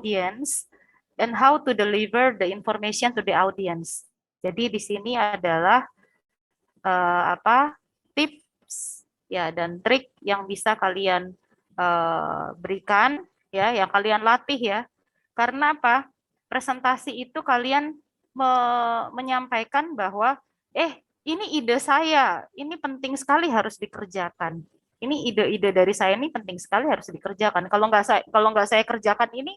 audience and how to deliver the information to the audience. Jadi di sini adalah tips ya dan trik yang bisa kalian berikan ya, yang kalian latih ya. Karena apa? Presentasi itu kalian menyampaikan bahwa ini ide saya, ini penting sekali harus dikerjakan. Ini ide-ide dari saya ini penting sekali harus dikerjakan. Kalau nggak saya kerjakan ini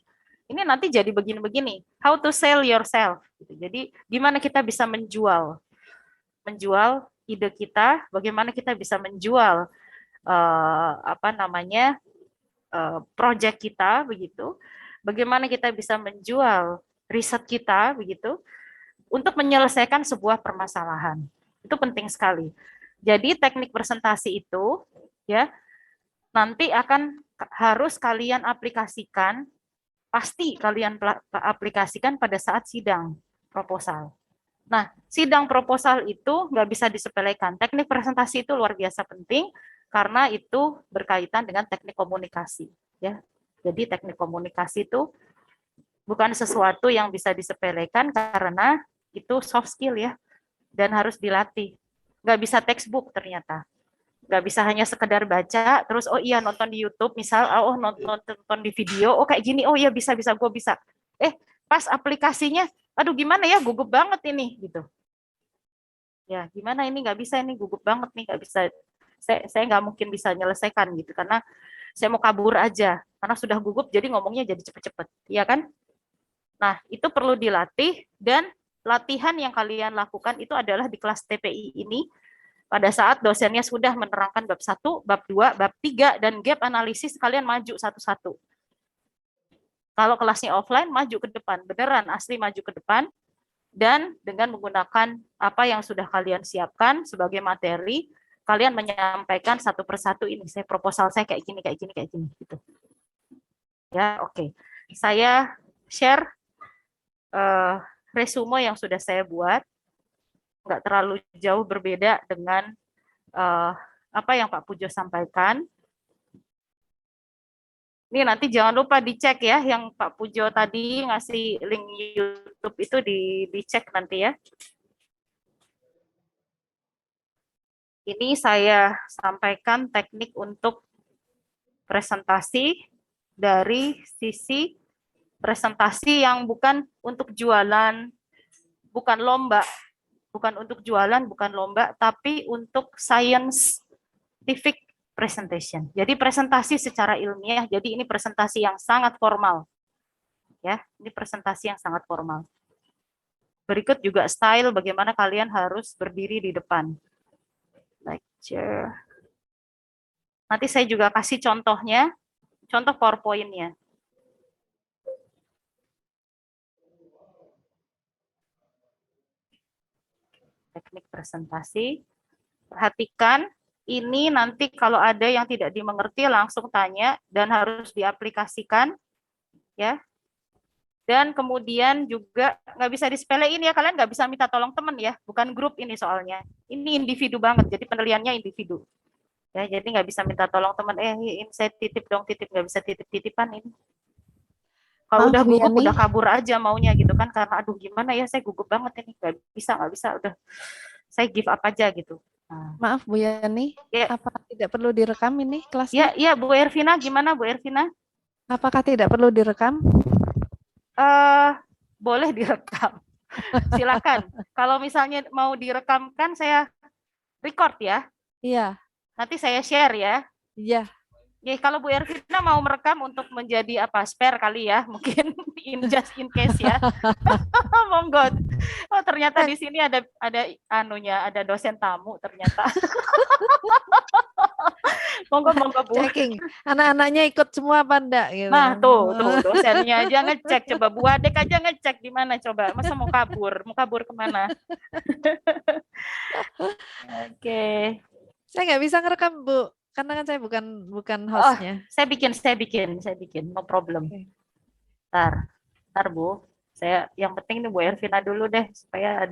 nanti jadi begini-begini. How to sell yourself. Jadi gimana kita bisa menjual ide kita, bagaimana kita bisa menjual project kita begitu. Bagaimana kita bisa menjual riset kita begitu untuk menyelesaikan sebuah permasalahan. Itu penting sekali. Jadi teknik presentasi itu ya nanti harus kalian aplikasikan, pasti kalian aplikasikan pada saat sidang proposal. Nah, sidang proposal itu nggak bisa disepelekan. Teknik presentasi itu luar biasa penting karena itu berkaitan dengan teknik komunikasi. Ya, jadi teknik komunikasi itu bukan sesuatu yang bisa disepelekan karena itu soft skill ya, dan harus dilatih. Nggak bisa textbook ternyata. Nggak bisa hanya sekedar baca, terus oh iya nonton di YouTube, misal, nonton di video, oh kayak gini, oh iya bisa, gue bisa. Pas aplikasinya, aduh gimana ya, gugup banget ini, gitu. Ya gimana ini nggak bisa, ini gugup banget nih, nggak bisa. Saya nggak mungkin bisa menyelesaikan gitu, karena saya mau kabur aja, karena sudah gugup, jadi ngomongnya jadi cepet-cepet, ya kan? Nah, itu perlu dilatih, dan latihan yang kalian lakukan itu adalah di kelas TPI ini, pada saat dosennya sudah menerangkan bab 1, bab 2, bab 3, dan gap analisis, kalian maju satu-satu. Kalau kelasnya offline, maju ke depan, beneran asli maju ke depan, dan dengan menggunakan apa yang sudah kalian siapkan sebagai materi, kalian menyampaikan satu persatu ini, proposal saya kayak gini, gitu. Ya, oke. Saya share resume yang sudah saya buat, nggak terlalu jauh berbeda dengan apa yang Pak Pujo sampaikan. Ini nanti jangan lupa dicek ya, yang Pak Pujo tadi ngasih link YouTube itu dicek nanti ya. Ini saya sampaikan teknik untuk presentasi dari sisi presentasi yang bukan untuk jualan, bukan lomba, bukan untuk jualan, bukan lomba, tapi untuk scientific presentation. Jadi presentasi secara ilmiah, jadi ini presentasi yang sangat formal. Ya, ini presentasi yang sangat formal. Berikut juga style bagaimana kalian harus berdiri di depan. Lecture. Nanti saya juga kasih contohnya, contoh PowerPoint-nya. Teknik presentasi. Perhatikan, ini nanti kalau ada yang tidak dimengerti langsung tanya dan harus diaplikasikan, ya. Dan kemudian juga nggak bisa disepelein ya, kalian nggak bisa minta tolong teman ya, bukan grup ini soalnya. Ini individu banget, jadi penilaiannya individu. Ya, jadi nggak bisa minta tolong teman, ini saya titip dong, nggak bisa titip-titipan ini. Kalau udah gugup, udah kabur aja maunya gitu kan, karena aduh gimana ya, saya gugup banget ini, nggak bisa, udah saya give up aja gitu. Nah. Maaf Bu Yani, ya. Apa tidak perlu direkam ini kelasnya? Ya, Bu Ervina, gimana Bu Ervina? Apakah tidak perlu direkam? Boleh direkam. Silakan. Kalau misalnya mau direkamkan, saya record ya. Iya. Nanti saya share ya. Iya. Ya, kalau Bu Ervina mau merekam untuk menjadi spare kali ya, mungkin just in case ya. Monggo. Oh, ternyata di sini ada dosen tamu ternyata. Monggo Bu. Checking. Anak-anaknya ikut semua apa enggak gitu. Nah, tuh dosennya aja ngecek, coba Bu Adek aja ngecek di mana coba. Masa mau kabur? Mau kabur kemana? Oke. Saya nggak bisa ngerekam Bu, karena kan saya bukan hostnya. Saya bikin, no problem. Okay. Ntar Bu, yang penting nih Bu Ervina dulu deh, supaya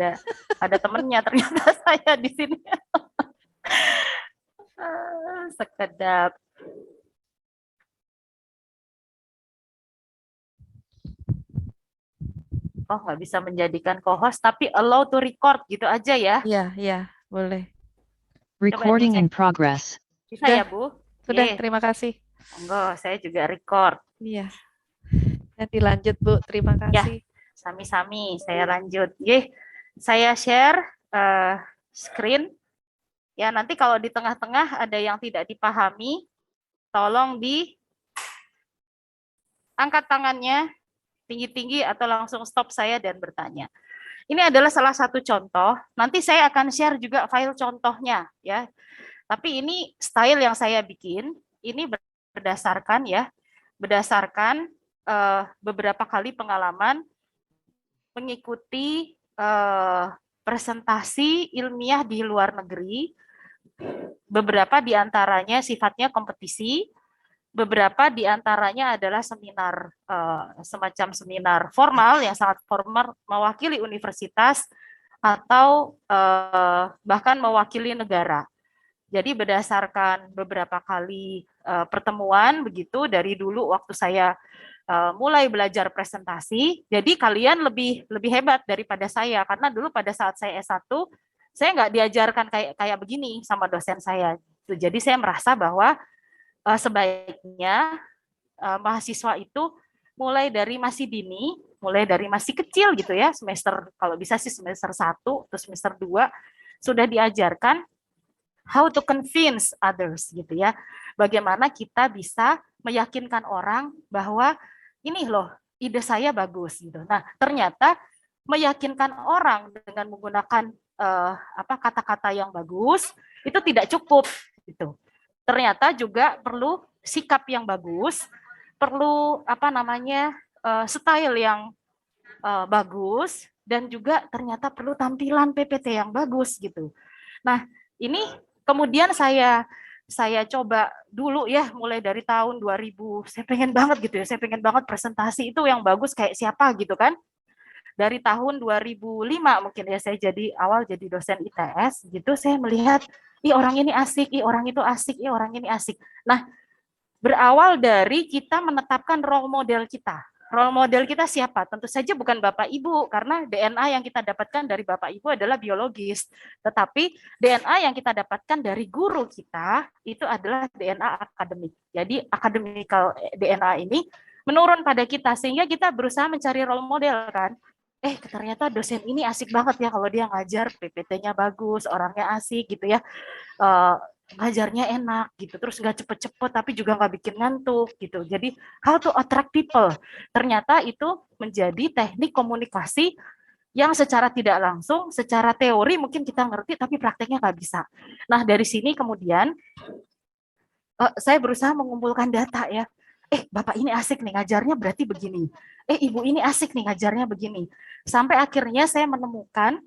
ada temennya ternyata saya di sini. Sekedap. Oh, nggak bisa menjadikan co-host, tapi allow to record gitu aja ya. Iya, boleh. Coba Recording in dicek. progress. Bisa ya, Sudah, Bu? sudah, Ye, terima kasih. monggo, saya juga record. Iya, nanti lanjut Bu, terima Ya, kasih. sami-sami. Saya lanjut. Ye, saya share screen. Ya, nanti kalau di tengah-tengah ada yang tidak dipahami, tolong diangkat tangannya tinggi-tinggi atau langsung stop saya dan bertanya. Ini adalah salah satu contoh. Nanti saya akan share juga file contohnya ya. Tapi ini style yang saya bikin, ini berdasarkan beberapa kali pengalaman mengikuti presentasi ilmiah di luar negeri. Beberapa di antaranya sifatnya kompetisi, beberapa di antaranya adalah seminar, semacam seminar formal yang sangat formal mewakili universitas atau bahkan mewakili negara. Jadi berdasarkan beberapa kali pertemuan begitu dari dulu waktu saya mulai belajar presentasi, jadi kalian lebih hebat daripada saya karena dulu pada saat saya S1 saya nggak diajarkan kayak begini sama dosen saya. Jadi saya merasa bahwa sebaiknya mahasiswa itu mulai dari masih dini, mulai dari masih kecil gitu ya, semester kalau bisa sih semester 1 atau semester 2 sudah diajarkan how to convince others gitu ya. Bagaimana kita bisa meyakinkan orang bahwa ini loh ide saya bagus gitu. Nah, ternyata meyakinkan orang dengan menggunakan kata-kata yang bagus itu tidak cukup gitu. Ternyata juga perlu sikap yang bagus, perlu style yang bagus dan juga ternyata perlu tampilan PPT yang bagus gitu. Nah, ini kemudian saya coba dulu ya mulai dari tahun 2000, saya pengen banget gitu ya, saya pengen banget presentasi itu yang bagus kayak siapa gitu kan. Dari tahun 2005 mungkin ya saya jadi dosen ITS gitu, saya melihat ih orang ini asik, ih orang itu asik, ih orang ini asik. Nah, berawal dari kita menetapkan role model kita. Role model kita siapa? Tentu saja bukan Bapak Ibu, karena DNA yang kita dapatkan dari Bapak Ibu adalah biologis. Tetapi DNA yang kita dapatkan dari guru kita, itu adalah DNA akademik. Jadi akademikal DNA ini menurun pada kita, sehingga kita berusaha mencari role model kan. Ternyata dosen ini asik banget ya kalau dia ngajar, PPT-nya bagus, orangnya asik gitu ya. Ngajarnya enak gitu, terus nggak cepet-cepet tapi juga nggak bikin ngantuk gitu. Jadi how to attract people, ternyata itu menjadi teknik komunikasi yang secara tidak langsung, secara teori mungkin kita ngerti tapi prakteknya nggak bisa. Nah dari sini kemudian saya berusaha mengumpulkan data ya. Bapak ini asik nih ngajarnya berarti begini. Ibu ini asik nih ngajarnya begini. Sampai akhirnya saya menemukan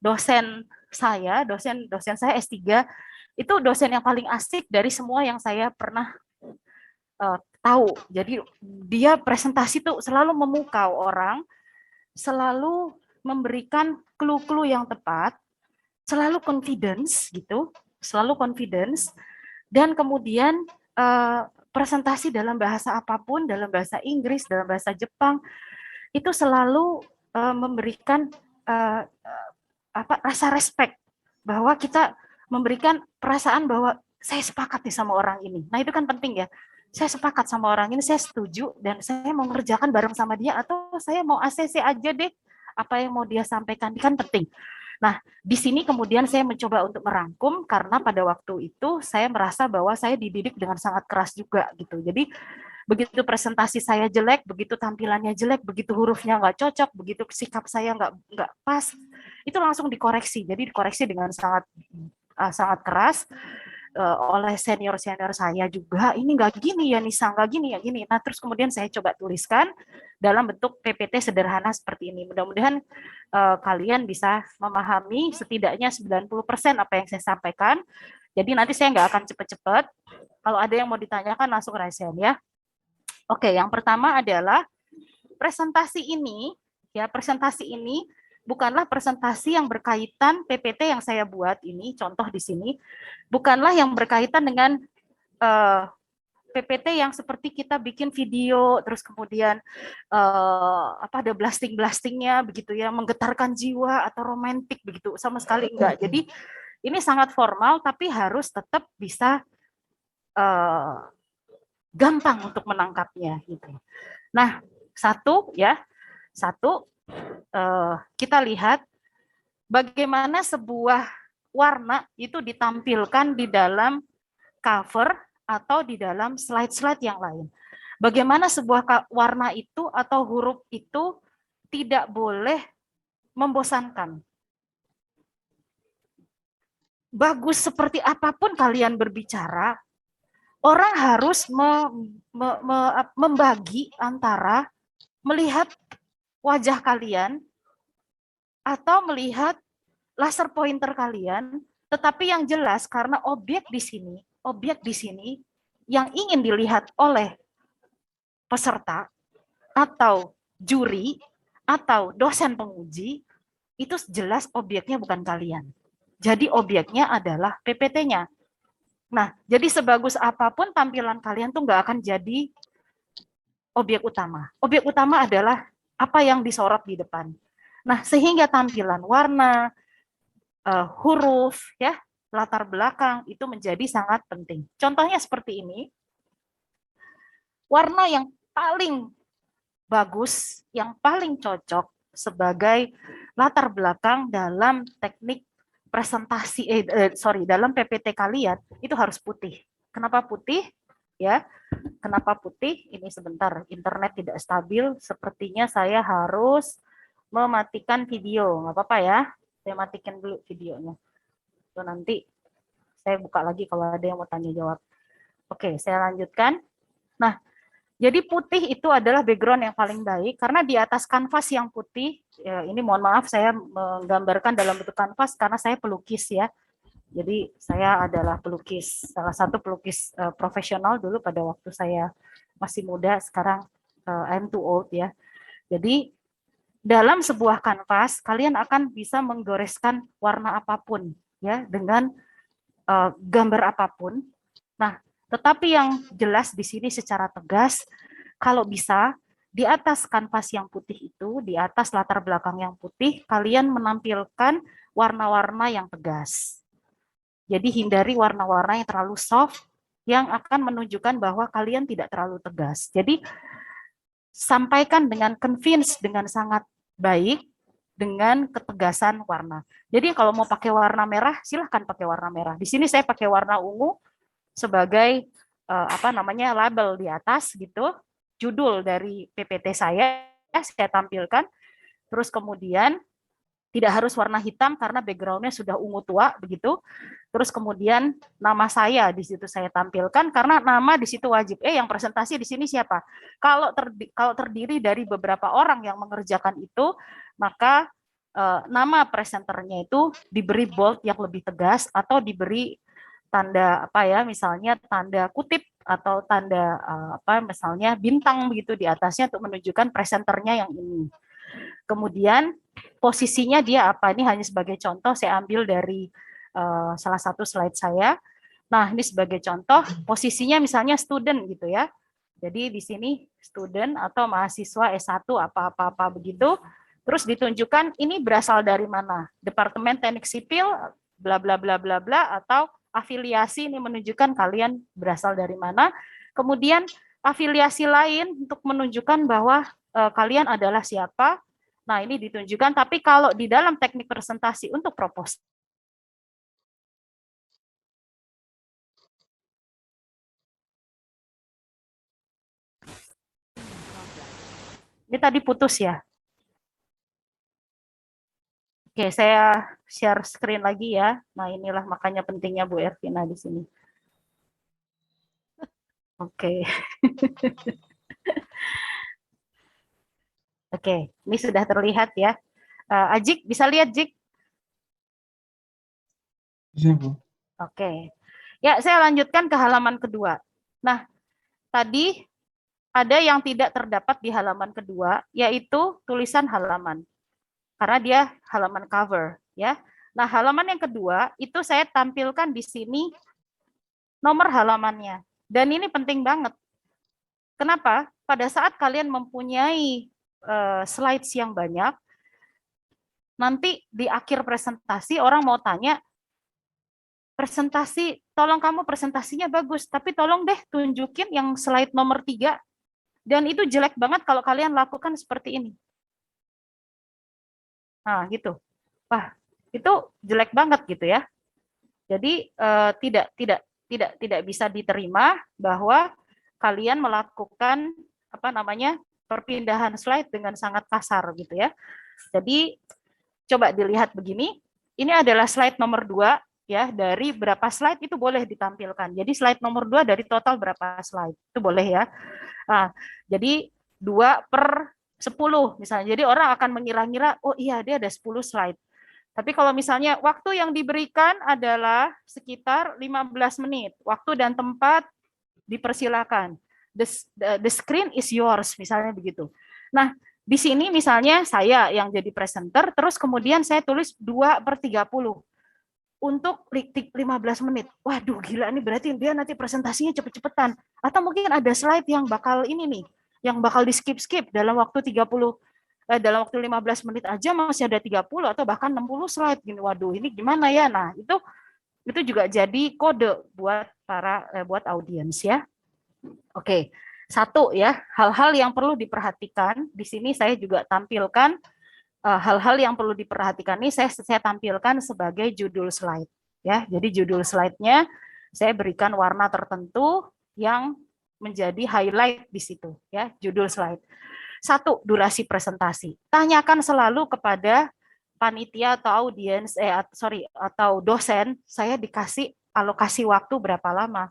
dosen saya S3 itu dosen yang paling asik dari semua yang saya pernah tahu. Jadi dia presentasi tuh selalu memukau orang, selalu memberikan clue-clue yang tepat, selalu confidence gitu, selalu confidence, dan kemudian presentasi dalam bahasa apapun, dalam bahasa Inggris, dalam bahasa Jepang, itu selalu memberikan rasa respect, bahwa kita memberikan perasaan bahwa saya sepakat nih sama orang ini. Nah itu kan penting ya. Saya sepakat sama orang ini, saya setuju dan saya mau mengerjakan bareng sama dia atau saya mau ACC aja deh apa yang mau dia sampaikan, kan penting. Nah, di sini kemudian saya mencoba untuk merangkum karena pada waktu itu saya merasa bahwa saya dididik dengan sangat keras juga gitu. Jadi begitu presentasi saya jelek, begitu tampilannya jelek, begitu hurufnya nggak cocok, begitu sikap saya nggak pas, itu langsung dikoreksi. Jadi dikoreksi dengan sangat keras oleh senior saya juga. Ini nggak gini ya Nisa, nggak gini ya gini. Nah terus kemudian saya coba tuliskan dalam bentuk PPT sederhana seperti ini. Mudah-mudahan kalian bisa memahami setidaknya 90% apa yang saya sampaikan. Jadi nanti saya nggak akan cepat-cepat. Kalau ada yang mau ditanyakan langsung raise hand ya. Oke, yang pertama adalah presentasi ini bukanlah presentasi yang berkaitan PPT yang saya buat ini, contoh di sini, bukanlah yang berkaitan dengan PPT yang seperti kita bikin video, terus kemudian ada blastingnya begitu ya, menggetarkan jiwa atau romantis begitu, sama sekali enggak. Jadi ini sangat formal, tapi harus tetap bisa gampang untuk menangkapnya gitu. Nah, satu kita lihat bagaimana sebuah warna itu ditampilkan di dalam cover atau di dalam slide-slide yang lain. Bagaimana sebuah warna itu atau huruf itu tidak boleh membosankan. Bagus seperti apapun kalian berbicara, orang harus membagi antara melihat wajah kalian atau melihat laser pointer kalian, tetapi yang jelas karena objek di sini yang ingin dilihat oleh peserta atau juri atau dosen penguji, itu jelas objeknya bukan kalian. Jadi objeknya adalah PPT-nya. Nah, jadi sebagus apapun tampilan kalian tuh nggak akan jadi objek utama. Objek utama adalah apa yang disorot di depan. Nah, sehingga tampilan warna, huruf, ya, latar belakang itu menjadi sangat penting. Contohnya seperti ini. Warna yang paling bagus, yang paling cocok sebagai latar belakang dalam teknik presentasi dalam PPT kalian itu harus putih. Kenapa putih? Ya, kenapa putih? Ini sebentar, internet tidak stabil, sepertinya saya harus mematikan video. Nggak apa-apa ya, saya matikan dulu videonya. Tuh, nanti saya buka lagi kalau ada yang mau tanya jawab. Oke, saya lanjutkan. Nah, jadi putih itu adalah background yang paling baik, karena di atas kanvas yang putih, ya ini mohon maaf saya menggambarkan dalam bentuk kanvas karena saya pelukis ya. Jadi saya adalah pelukis, salah satu pelukis profesional dulu pada waktu saya masih muda, sekarang I'm too old ya. Jadi dalam sebuah kanvas kalian akan bisa menggoreskan warna apapun ya dengan gambar apapun. Nah, tetapi yang jelas di sini secara tegas, kalau bisa di atas kanvas yang putih itu, di atas latar belakang yang putih, kalian menampilkan warna-warna yang tegas. Jadi hindari warna-warna yang terlalu soft, yang akan menunjukkan bahwa kalian tidak terlalu tegas. Jadi sampaikan dengan convince, dengan sangat baik, dengan ketegasan warna. Jadi kalau mau pakai warna merah, silahkan pakai warna merah. Di sini saya pakai warna ungu sebagai label di atas gitu. Judul dari PPT saya tampilkan. Terus kemudian tidak harus warna hitam karena backgroundnya sudah ungu tua begitu. Terus kemudian nama saya di situ saya tampilkan karena nama di situ wajib. Yang presentasi di sini siapa? Kalau terdiri dari beberapa orang yang mengerjakan itu, maka nama presenternya itu diberi bold yang lebih tegas atau diberi tanda misalnya tanda kutip atau tanda misalnya bintang begitu di atasnya untuk menunjukkan presenternya yang ini. Kemudian posisinya dia apa? Ini hanya sebagai contoh, saya ambil dari salah satu slide saya. Nah, ini sebagai contoh, posisinya misalnya student gitu ya. Jadi di sini student atau mahasiswa S1 apa-apa begitu. Terus ditunjukkan ini berasal dari mana? Departemen Teknik Sipil, bla bla bla bla bla, atau afiliasi ini menunjukkan kalian berasal dari mana. Kemudian afiliasi lain untuk menunjukkan bahwa kalian adalah siapa. Nah, ini ditunjukkan, tapi kalau di dalam teknik presentasi untuk proposal, ini tadi putus ya. Oke, saya share screen lagi ya. Nah, inilah makanya pentingnya Bu Ervina di sini. Oke. Oke, ini sudah terlihat ya. Ajik, bisa lihat, Jik? Bisa, Bu. Oke. Ya, saya lanjutkan ke halaman kedua. Nah, tadi ada yang tidak terdapat di halaman kedua, yaitu tulisan halaman. Karena dia halaman cover, ya. Nah, halaman yang kedua itu saya tampilkan di sini nomor halamannya. Dan ini penting banget. Kenapa? Pada saat kalian mempunyai slides yang banyak, nanti di akhir presentasi orang mau tanya, presentasi, tolong kamu presentasinya bagus, tapi tolong deh tunjukin yang slide nomor 3. Dan itu jelek banget kalau kalian lakukan seperti ini. Nah, gitu. Wah, itu jelek banget gitu ya. Jadi tidak bisa diterima bahwa kalian melakukan apa namanya perpindahan slide dengan sangat kasar gitu ya. Jadi coba dilihat begini. Ini adalah slide nomor 2 ya, dari berapa slide itu boleh ditampilkan. Jadi slide nomor 2 dari total berapa slide itu boleh ya. Nah, jadi 2/10 misalnya. Jadi orang akan mengira-ngira, oh iya dia ada 10 slide. Tapi kalau misalnya waktu yang diberikan adalah sekitar 15 menit, waktu dan tempat dipersilakan. The screen is yours, misalnya begitu. Nah, di sini misalnya saya yang jadi presenter, terus kemudian saya tulis 2/30 untuk 15 menit. Waduh, gila ini berarti dia nanti presentasinya cepet-cepetan. Atau mungkin ada slide yang bakal ini nih, yang bakal di skip-skip dalam waktu 15 menit aja masih ada 30 atau bahkan 60 slide gini. Waduh, ini gimana ya? Nah, itu juga jadi kode buat buat audiens ya. Oke. Satu ya, hal-hal yang perlu diperhatikan. Di sini saya juga tampilkan hal-hal yang perlu diperhatikan ini saya tampilkan sebagai judul slide ya. Jadi judul slide-nya saya berikan warna tertentu yang menjadi highlight di situ ya, judul slide. Satu, durasi presentasi. Tanyakan selalu kepada panitia atau audiens atau dosen, saya dikasih alokasi waktu berapa lama.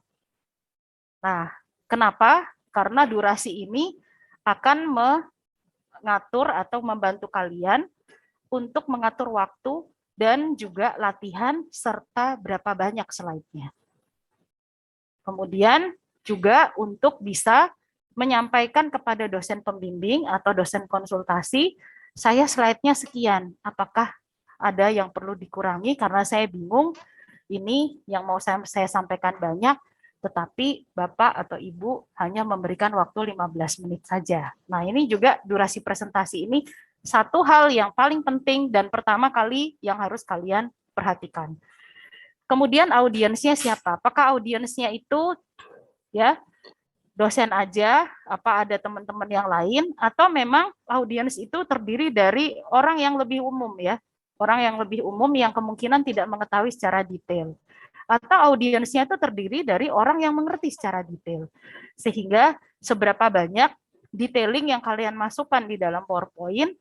Nah, kenapa? Karena durasi ini akan mengatur atau membantu kalian untuk mengatur waktu dan juga latihan serta berapa banyak slide-nya. Kemudian juga untuk bisa menyampaikan kepada dosen pembimbing atau dosen konsultasi, saya slide-nya sekian, apakah ada yang perlu dikurangi karena saya bingung, ini yang mau saya sampaikan banyak, tetapi Bapak atau Ibu hanya memberikan waktu 15 menit saja. Nah, ini juga durasi presentasi ini satu hal yang paling penting dan pertama kali yang harus kalian perhatikan. Kemudian audiensnya siapa? Apakah audiensnya itu ya dosen aja, apa ada teman-teman yang lain, atau memang audiens itu terdiri dari orang yang lebih umum ya, orang yang lebih umum yang kemungkinan tidak mengetahui secara detail, atau audiensnya itu terdiri dari orang yang mengerti secara detail, sehingga seberapa banyak detailing yang kalian masukkan di dalam PowerPoint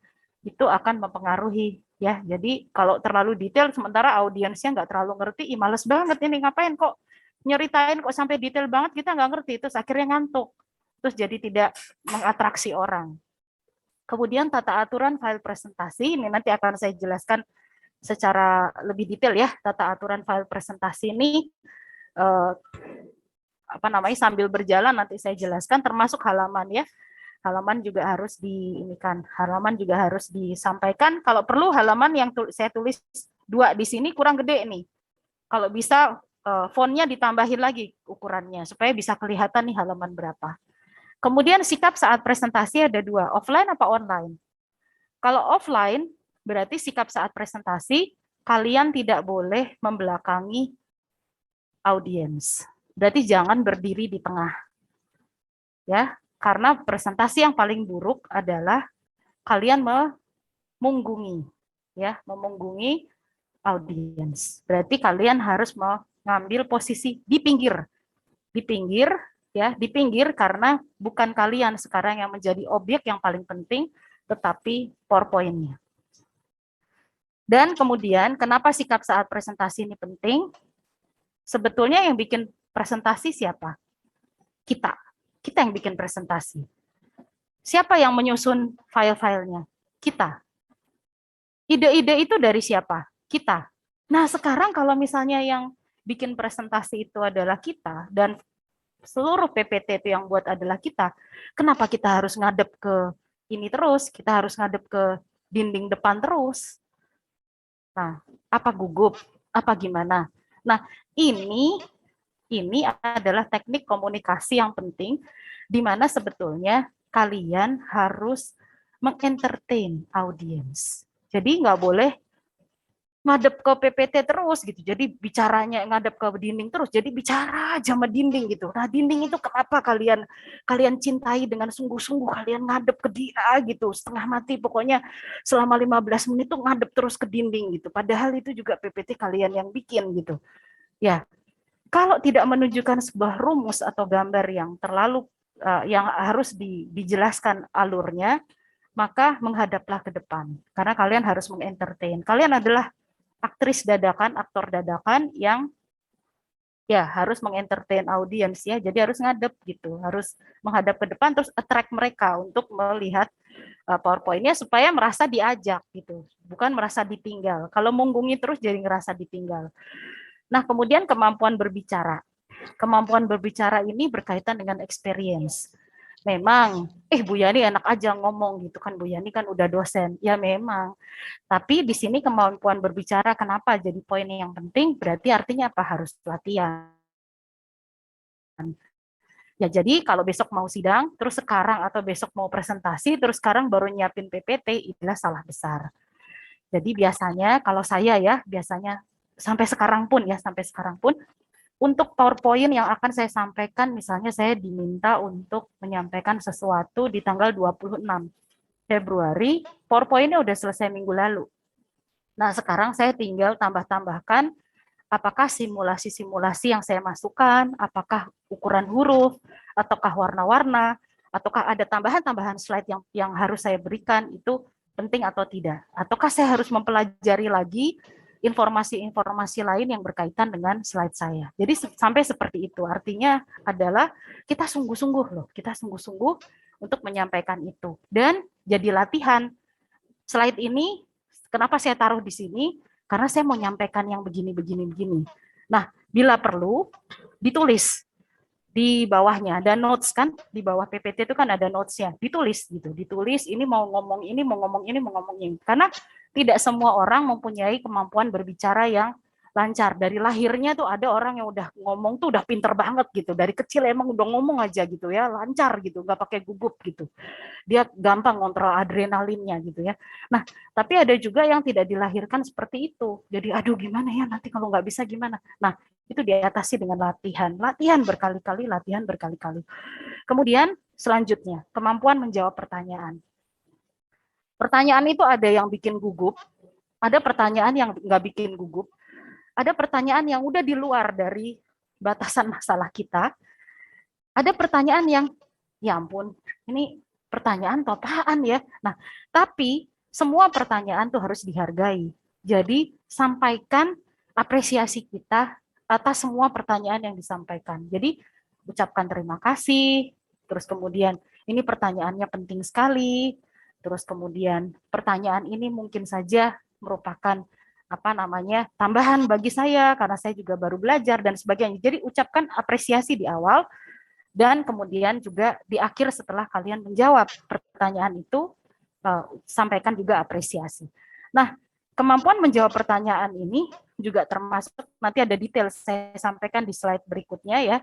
itu akan mempengaruhi ya. Jadi kalau terlalu detail sementara audiensnya nggak terlalu ngerti, males banget ini ngapain kok nyeritain kok sampai detail banget kita nggak ngerti, terus akhirnya ngantuk, terus jadi tidak mengatraksi orang. Kemudian tata aturan file presentasi ini nanti akan saya jelaskan secara lebih detail ya. Tata aturan file presentasi ini sambil berjalan nanti saya jelaskan, termasuk halaman ya. Halaman juga harus halaman juga harus disampaikan. Kalau perlu halaman yang saya tulis 2 di sini kurang gede nih. Kalau bisa fontnya ditambahin lagi ukurannya supaya bisa kelihatan nih halaman berapa. Kemudian sikap saat presentasi ada 2, offline apa online. Kalau offline berarti sikap saat presentasi kalian tidak boleh membelakangi audiens. Berarti jangan berdiri di tengah. Ya, karena presentasi yang paling buruk adalah kalian memunggungi audiens. Berarti kalian harus mengambil posisi di pinggir karena bukan kalian sekarang yang menjadi objek yang paling penting, tetapi PowerPoint-nya. Dan kemudian kenapa sikap saat presentasi ini penting? Sebetulnya yang bikin presentasi siapa? Kita yang bikin presentasi. Siapa yang menyusun file-filenya? Kita. Ide-ide itu dari siapa? Kita. Nah, sekarang kalau misalnya yang bikin presentasi itu adalah kita, dan seluruh PPT itu yang buat adalah kita, kenapa kita harus ngadep ke ini terus? Kita harus ngadep ke dinding depan terus? Nah, apa gugup? Apa gimana? Nah, ini ini adalah teknik komunikasi yang penting, di mana sebetulnya kalian harus mengentertain audiens. Jadi nggak boleh ngadep ke PPT terus gitu. Jadi bicaranya ngadep ke dinding terus. Jadi bicara aja sama dinding gitu. Nah, dinding itu kenapa kalian cintai dengan sungguh-sungguh, kalian ngadep ke dia gitu. Setengah mati pokoknya selama 15 menit tuh ngadep terus ke dinding gitu. Padahal itu juga PPT kalian yang bikin gitu. Ya, kalau tidak menunjukkan sebuah rumus atau gambar yang terlalu yang harus dijelaskan alurnya, maka menghadaplah ke depan. Karena kalian harus mengentertain. Kalian adalah aktris dadakan, aktor dadakan yang ya harus mengentertain audiens ya. Jadi harus ngadep gitu, harus menghadap ke depan terus attract mereka untuk melihat PowerPoint-nya supaya merasa diajak gitu, bukan merasa ditinggal. Kalau munggungi terus jadi ngerasa ditinggal. Nah, kemudian kemampuan berbicara. Kemampuan berbicara ini berkaitan dengan experience. Memang, Bu Yani enak aja ngomong gitu kan, Bu Yani kan udah dosen. Ya memang, tapi di sini kemampuan berbicara kenapa jadi poin yang penting? Berarti artinya apa? Harus latihan. Ya jadi kalau besok mau sidang, terus sekarang atau besok mau presentasi, terus sekarang baru nyiapin PPT, itulah salah besar. Jadi biasanya kalau saya ya, biasanya sampai sekarang pun, untuk PowerPoint yang akan saya sampaikan, misalnya saya diminta untuk menyampaikan sesuatu di tanggal 26 Februari, PowerPoint-nya udah selesai minggu lalu. Nah, sekarang saya tinggal tambah-tambahkan apakah simulasi-simulasi yang saya masukkan, apakah ukuran huruf, ataukah warna-warna, ataukah ada tambahan-tambahan slide yang harus saya berikan, itu penting atau tidak. Ataukah saya harus mempelajari lagi informasi-informasi lain yang berkaitan dengan slide saya. Jadi sampai seperti itu. Artinya adalah kita sungguh-sungguh loh, kita sungguh-sungguh untuk menyampaikan itu. Dan jadi latihan. Slide ini kenapa saya taruh di sini? Karena saya mau nyampaikan yang begini. Nah, bila perlu ditulis di bawahnya ada notes kan, di bawah PPT itu kan ada notesnya, ditulis gitu, ditulis ini mau ngomong ini, mau ngomong ini, mau ngomong ini. Karena tidak semua orang mempunyai kemampuan berbicara yang lancar. Dari lahirnya tuh ada orang yang udah ngomong tuh udah pinter banget gitu. Dari kecil emang udah ngomong aja gitu ya, lancar gitu, nggak pakai gugup gitu. Dia gampang kontrol adrenalinnya gitu ya. Nah, tapi ada juga yang tidak dilahirkan seperti itu. Jadi aduh gimana ya nanti kalau nggak bisa gimana. Nah, itu diatasi dengan latihan berkali-kali. Kemudian selanjutnya, kemampuan menjawab pertanyaan. Pertanyaan itu ada yang bikin gugup, ada pertanyaan yang nggak bikin gugup, ada pertanyaan yang udah di luar dari batasan masalah kita, ada pertanyaan yang, ya ampun, ini pertanyaan atau apaan ya? Nah, tapi semua pertanyaan tuh harus dihargai. Jadi, sampaikan apresiasi kita atas semua pertanyaan yang disampaikan. Jadi, ucapkan terima kasih, terus kemudian ini pertanyaannya penting sekali, terus kemudian pertanyaan ini mungkin saja merupakan apa namanya tambahan bagi saya karena saya juga baru belajar dan sebagainya. Jadi ucapkan apresiasi di awal dan kemudian juga di akhir setelah kalian menjawab pertanyaan itu sampaikan juga apresiasi. Nah, kemampuan menjawab pertanyaan ini juga termasuk nanti ada detail saya sampaikan di slide berikutnya ya.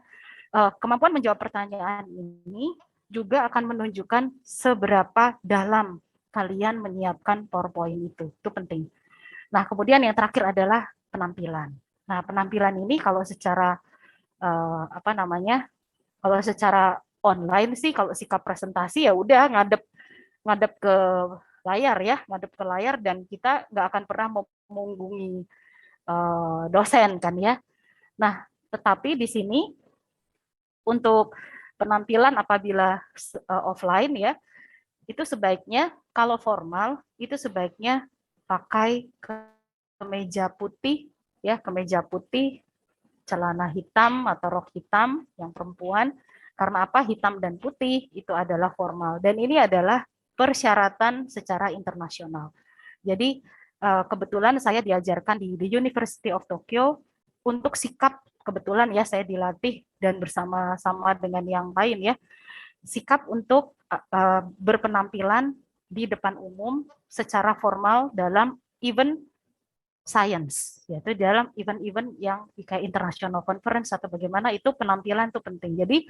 Kemampuan menjawab pertanyaan ini juga akan menunjukkan seberapa dalam kalian menyiapkan PowerPoint itu. Itu penting. Nah, kemudian yang terakhir adalah penampilan. Nah, penampilan ini kalau secara apa namanya? Kalau secara online sih kalau sikap presentasi ya udah ngadep ke layar ya, ngadep ke layar dan kita nggak akan pernah memunggungi dosen kan ya. Nah, tetapi di sini untuk penampilan apabila offline ya, itu sebaiknya kalau formal itu sebaiknya pakai kemeja putih ya, kemeja putih, celana hitam atau rok hitam yang perempuan. Karena apa? Hitam dan putih itu adalah formal dan ini adalah persyaratan secara internasional. Jadi kebetulan saya diajarkan di The University of Tokyo untuk sikap, kebetulan ya saya dilatih dan bersama-sama dengan yang lain ya, sikap untuk berpenampilan di depan umum secara formal dalam event science, yaitu dalam event-event yang kayak international conference atau bagaimana, itu penampilan itu penting. Jadi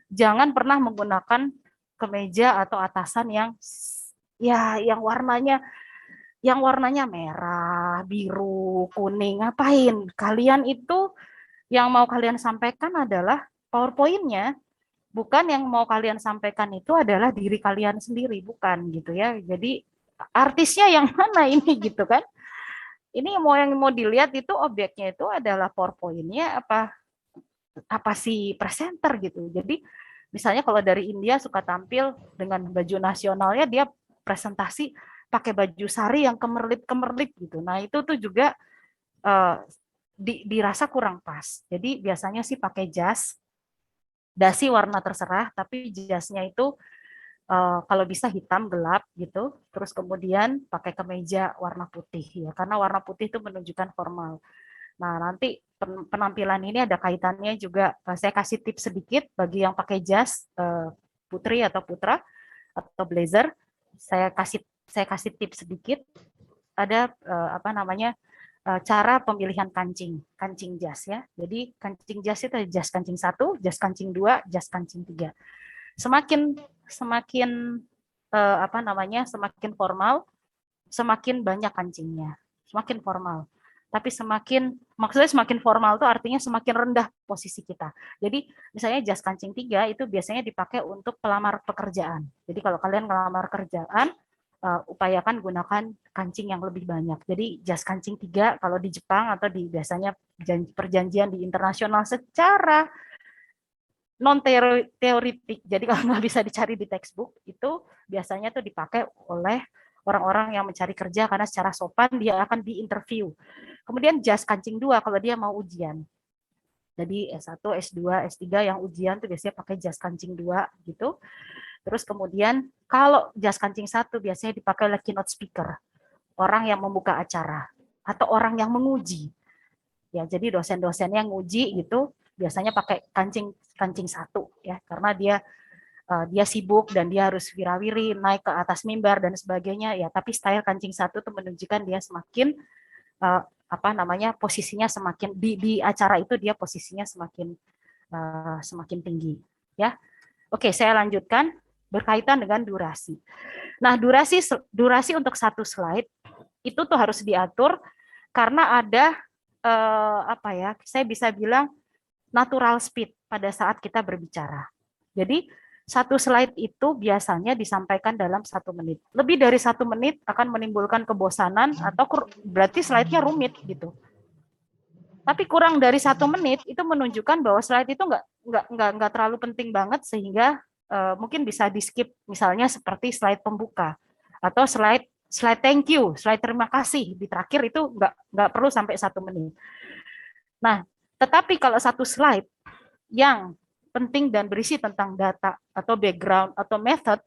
jangan pernah menggunakan kemeja atau atasan yang ya yang warnanya merah, biru, kuning. Ngapain? Kalian itu yang mau kalian sampaikan adalah PowerPoint-nya, bukan yang mau kalian sampaikan itu adalah diri kalian sendiri, bukan gitu ya. Jadi artisnya yang mana ini gitu kan? Ini yang mau dilihat itu objeknya itu adalah PowerPoint-nya apa si presenter gitu. Jadi misalnya kalau dari India suka tampil dengan baju nasionalnya, dia presentasi pakai baju sari yang kemerlip-kemerlip gitu. Nah, itu tuh juga uh, dirasa kurang pas. Jadi biasanya sih pakai jas, dasi warna terserah, tapi jasnya itu kalau bisa hitam gelap gitu, terus kemudian pakai kemeja warna putih ya, karena warna putih itu menunjukkan formal. Nah, nanti penampilan ini ada kaitannya juga, saya kasih tips sedikit bagi yang pakai jas, putri atau putra atau blazer, saya kasih tips sedikit, ada apa namanya, cara pemilihan kancing jas ya. Jadi kancing jas itu ada jas kancing 1, jas kancing 2, jas kancing 3. Semakin semakin apa namanya, semakin formal, semakin banyak kancingnya, semakin formal. Tapi maksudnya semakin formal itu artinya semakin rendah posisi kita. Jadi misalnya jas kancing 3 itu biasanya dipakai untuk pelamar pekerjaan. Jadi kalau kalian melamar kerjaan, upayakan gunakan kancing yang lebih banyak. Jadi jas kancing 3 kalau di Jepang atau di biasanya perjanjian di internasional secara non teoritik, jadi kalau nggak bisa dicari di textbook, itu biasanya tuh dipakai oleh orang-orang yang mencari kerja karena secara sopan dia akan diinterview. Kemudian jas kancing 2 kalau dia mau ujian. Jadi S1, S2, S3 yang ujian tuh biasanya pakai jas kancing 2 gitu. Terus kemudian kalau jas kancing 1 biasanya dipakai oleh keynote speaker, orang yang membuka acara atau orang yang menguji. Ya, jadi dosen-dosen yang nguji gitu biasanya pakai kancing 1 ya, karena dia sibuk dan dia harus wirawiri naik ke atas mimbar dan sebagainya ya, tapi style kancing 1 itu menunjukkan dia semakin apa namanya, posisinya semakin di acara itu dia posisinya semakin tinggi ya. Oke, saya lanjutkan berkaitan dengan durasi. Nah, durasi untuk satu slide itu tuh harus diatur karena ada apa ya, saya bisa bilang natural speed pada saat kita berbicara. Jadi satu slide itu biasanya disampaikan dalam 1 menit. Lebih dari 1 menit akan menimbulkan kebosanan atau berarti slide-nya rumit gitu. Tapi kurang dari 1 menit itu menunjukkan bahwa slide itu nggak terlalu penting banget sehingga mungkin bisa di skip, misalnya seperti slide pembuka atau slide thank you, slide terima kasih di terakhir itu nggak perlu sampai 1 menit. Nah, tetapi kalau satu slide yang penting dan berisi tentang data atau background atau method,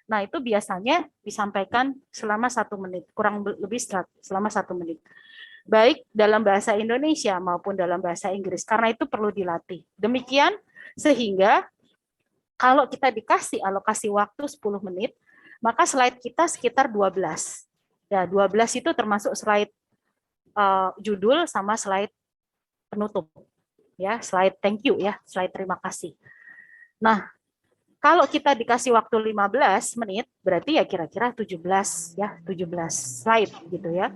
nah itu biasanya disampaikan selama 1 menit, kurang lebih selama 1 menit. Baik dalam bahasa Indonesia maupun dalam bahasa Inggris, karena itu perlu dilatih. Demikian sehingga kalau kita dikasih alokasi waktu 10 menit, maka slide kita sekitar 12. Ya, 12 itu termasuk slide judul sama slide penutup. Ya, slide thank you ya, slide terima kasih. Nah, kalau kita dikasih waktu 15 menit, berarti ya kira-kira 17 slide gitu ya.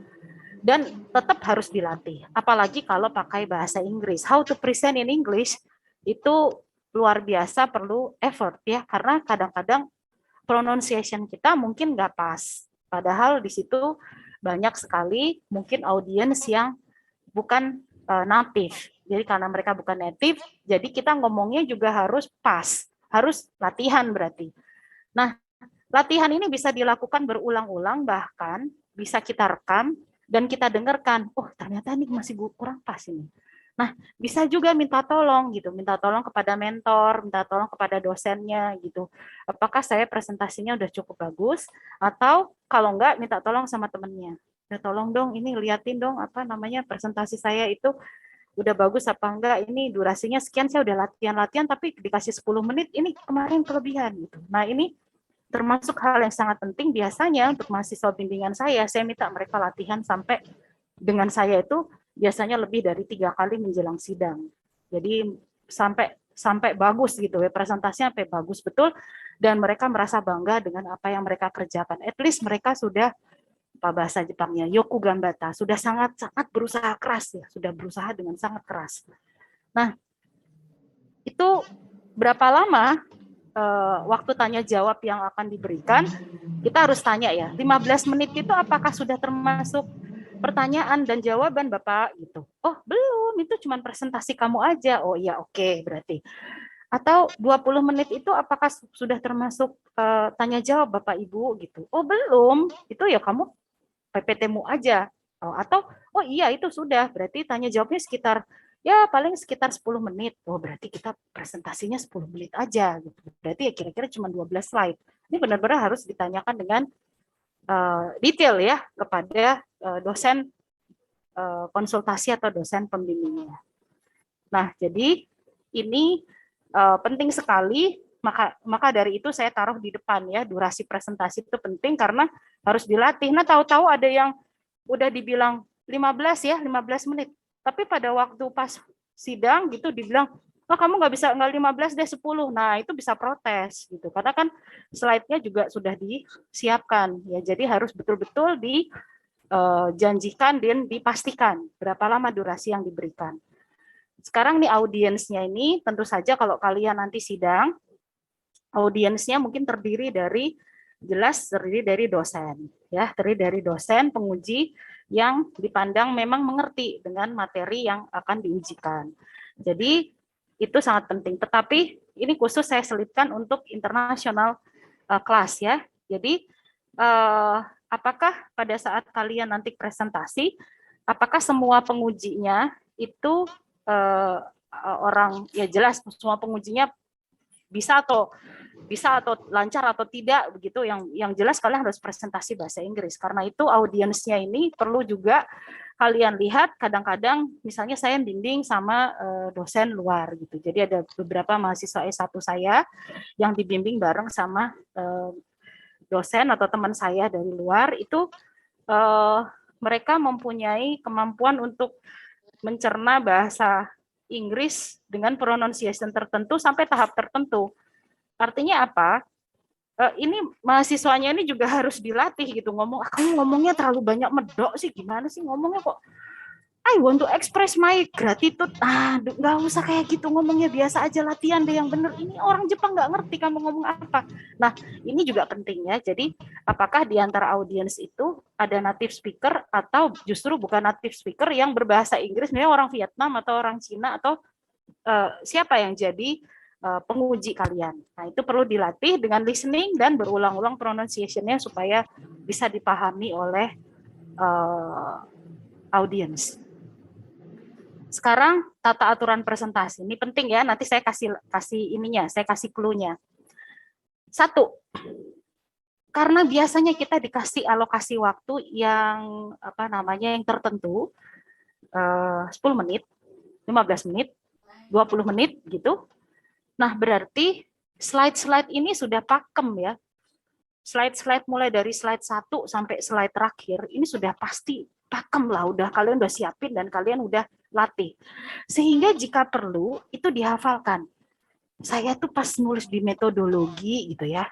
Dan tetap harus dilatih. Apalagi kalau pakai bahasa Inggris. How to present in English itu luar biasa perlu effort ya, karena kadang-kadang pronunciation kita mungkin nggak pas. Padahal di situ banyak sekali mungkin audiens yang bukan native. Jadi karena mereka bukan native, jadi kita ngomongnya juga harus pas, harus latihan berarti. Nah, latihan ini bisa dilakukan berulang-ulang, bahkan bisa kita rekam dan kita dengarkan, oh ternyata ini masih kurang pas ini. Nah, bisa juga minta tolong gitu, minta tolong kepada mentor, minta tolong kepada dosennya gitu. Apakah saya presentasinya udah cukup bagus, atau kalau enggak minta tolong sama temennya. Ya tolong dong, ini liatin dong apa namanya presentasi saya itu udah bagus apa enggak, ini durasinya sekian, saya udah latihan-latihan tapi dikasih 10 menit, ini kemarin kelebihan gitu. Nah, ini termasuk hal yang sangat penting biasanya untuk mahasiswa bimbingan saya minta mereka latihan sampai dengan saya itu biasanya lebih dari 3 kali menjelang sidang. Jadi sampai bagus gitu ya, presentasinya sampai bagus betul, dan mereka merasa bangga dengan apa yang mereka kerjakan. At least mereka sudah, apa bahasa Jepangnya, yoku gambata, sudah sangat-sangat berusaha keras ya, sudah berusaha dengan sangat keras. Nah, itu berapa lama waktu tanya jawab yang akan diberikan? Kita harus tanya ya, 15 menit itu apakah sudah termasuk pertanyaan dan jawaban Bapak gitu. Oh, belum, itu cuma presentasi kamu aja. Oh iya, oke, berarti. Atau 20 menit itu apakah sudah termasuk tanya jawab Bapak Ibu gitu. Oh, belum. Itu ya kamu PPT-mu aja. Oh, atau oh iya itu sudah, berarti tanya jawabnya sekitar ya paling sekitar 10 menit. Oh, berarti kita presentasinya 10 menit aja gitu. Berarti ya kira-kira cuma 12 slide. Ini benar-benar harus ditanyakan dengan detail ya kepada dosen konsultasi atau dosen pembimbingnya. Nah, jadi ini penting sekali, maka dari itu saya taruh di depan ya, durasi presentasi itu penting karena harus dilatih. Nah, tahu-tahu ada yang udah dibilang 15 ya, 15 menit. Tapi pada waktu pas sidang gitu dibilang, oh kamu nggak 15 deh 10. Nah, itu bisa protes gitu. Karena kan slide-nya juga sudah disiapkan ya. Jadi harus betul-betul dijanjikan dan dipastikan berapa lama durasi yang diberikan. Sekarang nih audiensnya ini tentu saja kalau kalian nanti sidang, audiensnya mungkin terdiri dari dosen, ya, terdiri dari dosen penguji yang dipandang memang mengerti dengan materi yang akan diujikan. Jadi itu sangat penting. Tetapi ini khusus saya selipkan untuk internasional kelas ya. Jadi apakah pada saat kalian nanti presentasi, apakah semua pengujinya itu orang ya jelas semua pengujinya bisa atau lancar atau tidak begitu, yang jelas kalian harus presentasi bahasa Inggris. Karena itu audiensnya ini perlu juga kalian lihat. Kadang-kadang misalnya saya bimbing sama dosen luar gitu, jadi ada beberapa mahasiswa S1 saya yang dibimbing bareng sama dosen atau teman saya dari luar itu, mereka mempunyai kemampuan untuk mencerna bahasa Inggris dengan pronunciation tertentu sampai tahap tertentu. Artinya apa? Ini mahasiswanya ini juga harus dilatih gitu, kamu ngomongnya terlalu banyak medok sih, gimana sih ngomongnya kok I want to express my gratitude. Nggak usah kayak gitu ngomongnya, biasa aja, latihan deh yang bener. Ini orang Jepang nggak ngerti kamu ngomong apa. Nah, ini juga penting ya. Jadi, apakah di antara audiens itu ada native speaker atau justru bukan native speaker yang berbahasa Inggris, misalnya orang Vietnam atau orang Cina atau siapa yang jadi penguji kalian. Nah, itu perlu dilatih dengan listening dan berulang-ulang pronunciation-nya supaya bisa dipahami oleh audiens. Sekarang tata aturan presentasi ini penting ya. Nanti saya kasih clue-nya. 1, karena biasanya kita dikasih alokasi waktu yang yang tertentu, 10 menit, 15 menit, 20 menit gitu. Nah, berarti slide-slide ini sudah pakem ya. Slide-slide mulai dari slide 1 sampai slide terakhir ini sudah pasti pakem lah, kalian udah siapin dan kalian udah latih. Sehingga jika perlu itu dihafalkan. Saya tuh pas nulis di metodologi gitu ya,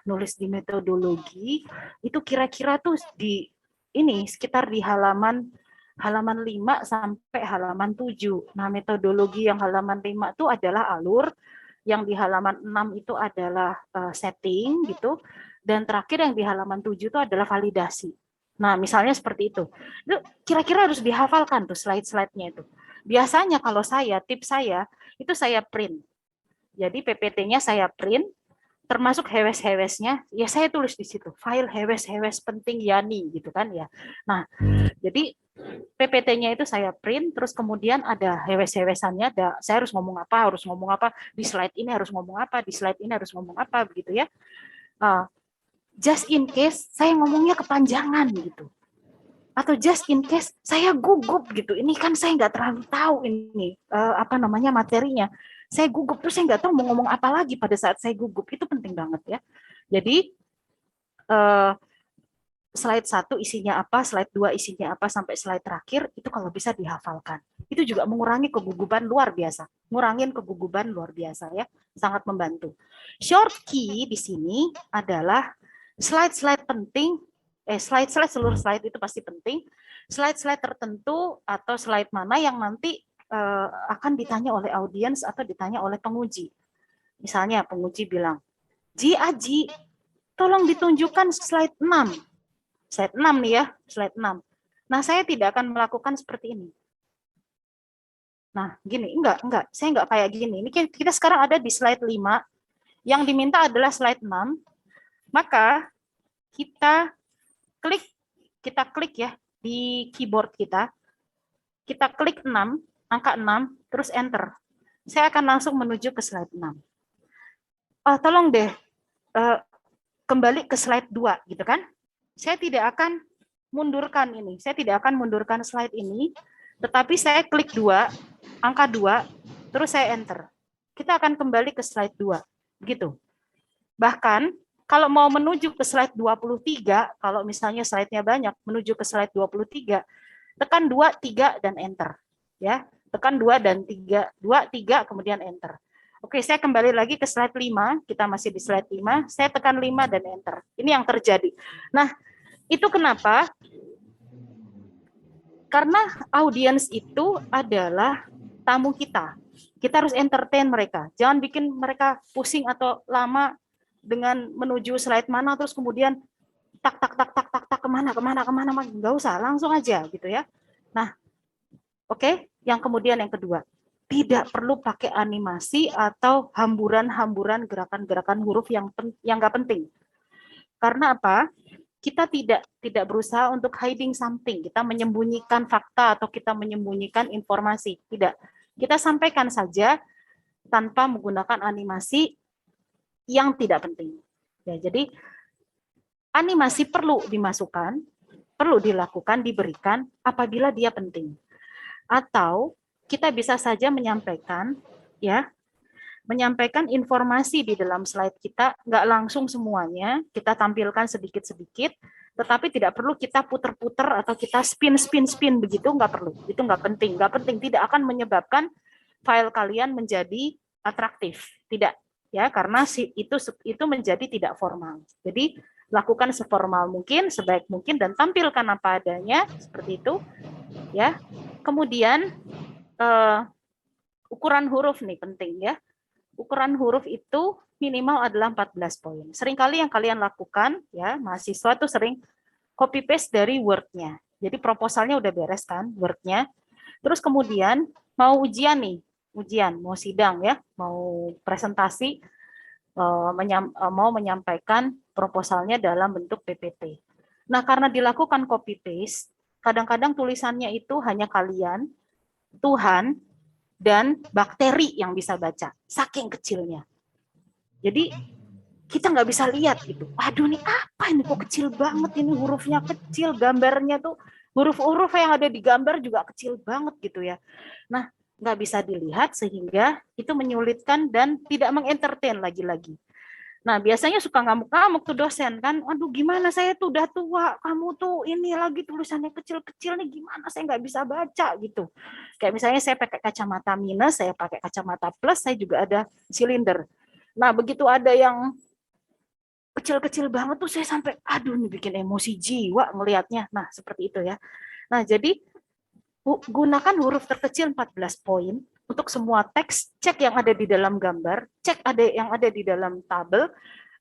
itu kira-kira tuh sekitar di halaman 5 sampai halaman 7. Nah, metodologi yang halaman 5 itu adalah alur, yang di halaman 6 itu adalah setting gitu, dan terakhir yang di halaman 7 itu adalah validasi. Nah, misalnya seperti itu. Itu kira-kira harus dihafalkan tuh slide-slide-nya itu. Biasanya kalau tips saya, itu saya print. Jadi PPT-nya saya print, termasuk hewes-hewesnya, ya saya tulis di situ, file hewes-hewes penting Yani, gitu kan ya. Nah, jadi PPT-nya itu saya print, terus kemudian ada hewes-hewesannya, saya harus ngomong apa, di slide ini harus ngomong apa, di slide ini harus ngomong apa, begitu ya. Just in case saya ngomongnya kepanjangan gitu, atau just in case saya gugup gitu, ini kan saya nggak terlalu tahu ini materinya, saya gugup terus saya nggak tahu mau ngomong apa lagi pada saat saya gugup, itu penting banget ya. Jadi slide 1 isinya apa, slide 2 isinya apa, sampai slide terakhir, itu kalau bisa dihafalkan. Itu juga mengurangi kegugupan luar biasa. Ngurangin kegugupan luar biasa ya, sangat membantu. Short key di sini adalah slide-slide penting, slide-slide seluruh slide itu pasti penting. Slide-slide tertentu atau slide mana yang nanti akan ditanya oleh audiens atau ditanya oleh penguji. Misalnya penguji bilang, Ji Aji, tolong ditunjukkan slide 6. Slide 6 nih ya, slide 6. Nah, saya tidak akan melakukan seperti ini. Nah, gini, enggak, saya enggak kayak gini. Ini kita sekarang ada di slide 5, yang diminta adalah slide 6, maka kita klik ya di keyboard kita klik 6, angka 6, terus enter. Saya akan langsung menuju ke slide 6. Tolong deh, kembali ke slide 2, gitu kan? Saya tidak akan mundurkan ini. Saya tidak akan mundurkan slide ini, tetapi saya klik 2, angka 2, terus saya enter. Kita akan kembali ke slide 2. Begitu. Bahkan, kalau mau menuju ke slide 23, kalau misalnya slide-nya banyak, menuju ke slide 23, tekan 2, 3, dan enter. Ya, tekan 2 dan 3, 2, 3, kemudian enter. Oke, saya kembali lagi ke slide 5, kita masih di slide 5, saya tekan 5 dan enter. Ini yang terjadi. Nah, itu kenapa? Karena audiens itu adalah tamu kita. Kita harus entertain mereka. Jangan bikin mereka pusing atau lama dengan menuju slide mana, terus kemudian tak kemana, nggak usah, langsung aja gitu ya. Nah, oke, yang kemudian yang kedua, tidak perlu pakai animasi atau hamburan-hamburan gerakan-gerakan huruf yang nggak penting. Karena apa? Kita tidak berusaha untuk hiding something, kita menyembunyikan fakta atau kita menyembunyikan informasi, tidak. Kita sampaikan saja tanpa menggunakan animasi yang tidak penting. Ya, jadi animasi perlu dimasukkan, perlu dilakukan, diberikan apabila dia penting. Atau kita bisa saja menyampaikan informasi di dalam slide kita, nggak langsung semuanya, kita tampilkan sedikit-sedikit, tetapi tidak perlu kita puter-puter atau kita spin begitu, nggak perlu. Itu nggak penting, tidak akan menyebabkan file kalian menjadi atraktif, tidak ya, karena itu menjadi tidak formal. Jadi lakukan seformal mungkin, sebaik mungkin, dan tampilkan apa adanya seperti itu, ya. Kemudian ukuran huruf nih penting ya. Ukuran huruf itu minimal adalah 14 poin. Seringkali yang kalian lakukan, ya, mahasiswa tuh sering copy paste dari Word-nya. Jadi proposalnya udah beres kan, Word-nya. Terus kemudian mau ujian nih, mau sidang ya, mau presentasi, mau menyampaikan proposalnya dalam bentuk PPT. Nah, karena dilakukan copy paste, kadang-kadang tulisannya itu hanya kalian, Tuhan, dan bakteri yang bisa baca, saking kecilnya. Jadi kita nggak bisa lihat gitu. Aduh, nih apa ini kok kecil banget, ini hurufnya kecil, gambarnya tuh huruf-huruf yang ada di gambar juga kecil banget gitu ya. Nah, nggak bisa dilihat sehingga itu menyulitkan dan tidak mengentertain lagi-lagi. Nah, biasanya suka ngamuk-ngamuk tuh dosen kan, aduh gimana saya tuh udah tua, kamu tuh ini lagi tulisannya kecil-kecil nih, gimana saya nggak bisa baca gitu. Kayak misalnya saya pakai kacamata minus, saya pakai kacamata plus, saya juga ada silinder. Nah, begitu ada yang kecil-kecil banget tuh saya sampai, aduh ini bikin emosi jiwa ngelihatnya. Nah, seperti itu ya. Nah, jadi gunakan huruf terkecil 14 poin, untuk semua teks, cek yang ada di dalam gambar, cek yang ada di dalam tabel,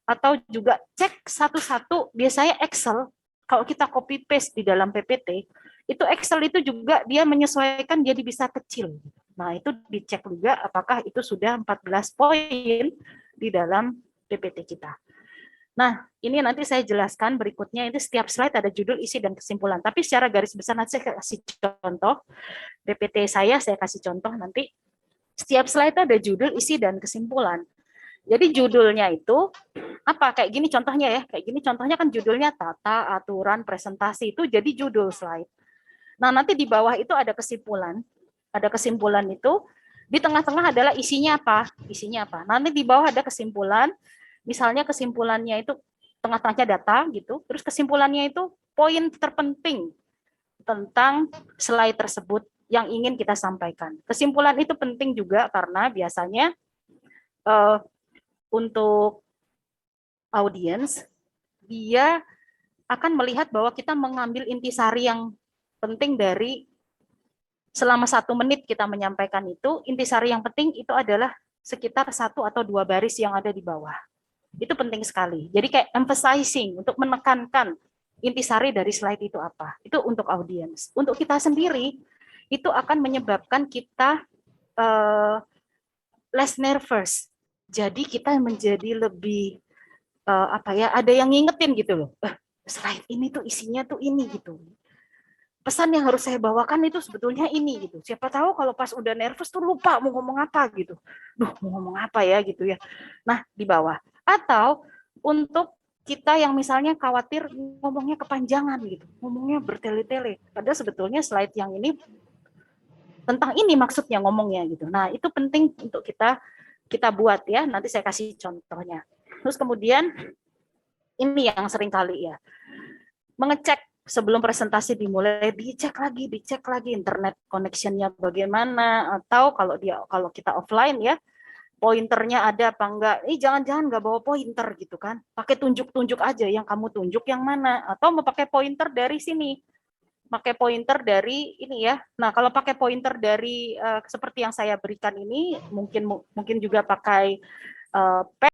atau juga cek satu-satu. Biasanya Excel, kalau kita copy paste di dalam PPT, itu Excel itu juga dia menyesuaikan jadi bisa kecil. Nah, itu dicek juga apakah itu sudah 14 poin di dalam PPT kita. Nah, ini nanti saya jelaskan berikutnya, itu setiap slide ada judul, isi, dan kesimpulan. Tapi secara garis besar nanti saya kasih contoh, PPT saya kasih contoh nanti. Setiap slide ada judul, isi, dan kesimpulan. Jadi judulnya itu, apa? Kayak gini contohnya ya, kayak gini contohnya kan judulnya tata, aturan, presentasi, itu jadi judul slide. Nah, nanti di bawah itu ada kesimpulan. Ada kesimpulan itu, di tengah-tengah adalah isinya apa? Isinya apa? Nanti di bawah ada kesimpulan, misalnya kesimpulannya itu tengah-tengahnya data gitu, terus kesimpulannya itu poin terpenting tentang slide tersebut yang ingin kita sampaikan. Kesimpulan itu penting juga karena biasanya untuk audiens, dia akan melihat bahwa kita mengambil intisari yang penting dari selama 1 menit kita menyampaikan itu, intisari yang penting itu adalah sekitar 1 atau 2 baris yang ada di bawah. Itu penting sekali. Jadi kayak emphasizing, untuk menekankan intisari dari slide itu apa. Itu untuk audiens. Untuk kita sendiri, itu akan menyebabkan kita less nervous. Jadi kita menjadi lebih ada yang ngingetin gitu loh. Slide ini tuh isinya tuh ini gitu. Pesan yang harus saya bawakan itu sebetulnya ini gitu. Siapa tahu kalau pas udah nervous tuh lupa mau ngomong apa gitu. Mau ngomong apa ya gitu ya. Nah, di bawah. Atau untuk kita yang misalnya khawatir ngomongnya kepanjangan gitu. Ngomongnya bertele-tele. Padahal sebetulnya slide yang ini tentang ini maksudnya ngomongnya gitu. Nah, itu penting untuk kita buat ya. Nanti saya kasih contohnya. Terus kemudian ini yang sering kali ya. Mengecek sebelum presentasi dimulai, dicek lagi internet connection-nya bagaimana, atau kalau kita offline ya, pointernya ada apa enggak. Jangan-jangan enggak bawa pointer gitu kan. Pakai tunjuk-tunjuk aja, yang kamu tunjuk yang mana, atau mau pakai pointer dari sini. Pakai pointer dari ini ya. Nah, kalau pakai pointer dari seperti yang saya berikan ini, mungkin juga pakai pen